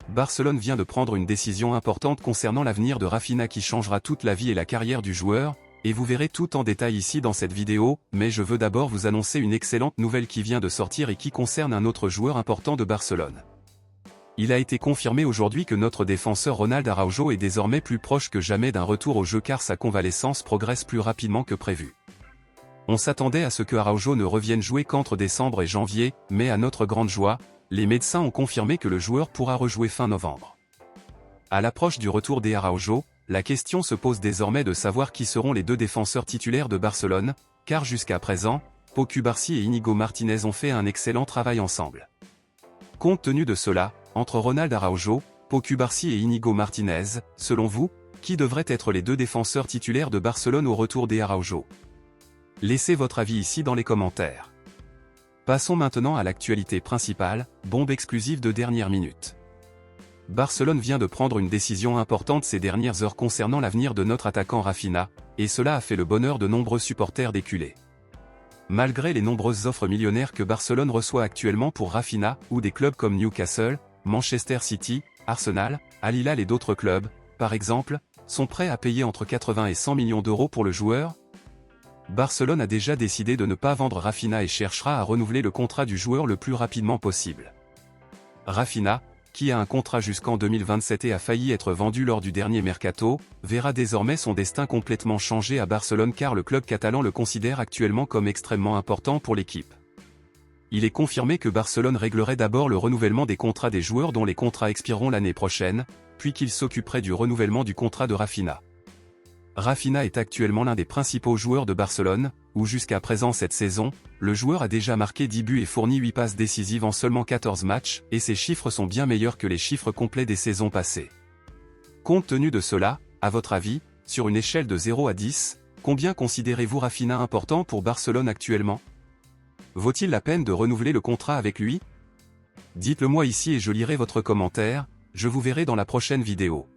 Barcelone vient de prendre une décision importante concernant l'avenir de Raphinha qui changera toute la vie et la carrière du joueur, et vous verrez tout en détail ici dans cette vidéo, mais je veux d'abord vous annoncer une excellente nouvelle qui vient de sortir et qui concerne un autre joueur important de Barcelone. Il a été confirmé aujourd'hui que notre défenseur Ronald Araujo est désormais plus proche que jamais d'un retour au jeu car sa convalescence progresse plus rapidement que prévu. On s'attendait à ce que Araujo ne revienne jouer qu'entre décembre et janvier, mais à notre grande joie, les médecins ont confirmé que le joueur pourra rejouer fin novembre. À l'approche du retour d'Araujo, la question se pose désormais de savoir qui seront les deux défenseurs titulaires de Barcelone, car jusqu'à présent, Pau Cubarsí et Íñigo Martínez ont fait un excellent travail ensemble. Compte tenu de cela, entre Ronald Araujo, Pau Cubarsí et Íñigo Martínez, selon vous, qui devraient être les deux défenseurs titulaires de Barcelone au retour d'Araujo? Laissez votre avis ici dans les commentaires. Passons maintenant à l'actualité principale, bombe exclusive de dernière minute. Barcelone vient de prendre une décision importante ces dernières heures concernant l'avenir de notre attaquant Raphinha, et cela a fait le bonheur de nombreux supporters des culés. Malgré les nombreuses offres millionnaires que Barcelone reçoit actuellement pour Raphinha, ou des clubs comme Newcastle, Manchester City, Arsenal, Al Hilal et d'autres clubs, par exemple, sont prêts à payer entre 80 et 100 millions d'euros pour le joueur, Barcelone a déjà décidé de ne pas vendre Raphinha et cherchera à renouveler le contrat du joueur le plus rapidement possible. Raphinha, qui a un contrat jusqu'en 2027 et a failli être vendu lors du dernier mercato, verra désormais son destin complètement changé à Barcelone car le club catalan le considère actuellement comme extrêmement important pour l'équipe. Il est confirmé que Barcelone réglerait d'abord le renouvellement des contrats des joueurs dont les contrats expireront l'année prochaine, puis qu'il s'occuperait du renouvellement du contrat de Raphinha. Raphinha est actuellement l'un des principaux joueurs de Barcelone, où jusqu'à présent cette saison, le joueur a déjà marqué 10 buts et fourni 8 passes décisives en seulement 14 matchs, et ces chiffres sont bien meilleurs que les chiffres complets des saisons passées. Compte tenu de cela, à votre avis, sur une échelle de 0 à 10, combien considérez-vous Raphinha important pour Barcelone actuellement? Vaut-il la peine de renouveler le contrat avec lui? Dites-le moi ici et je lirai votre commentaire, je vous verrai dans la prochaine vidéo.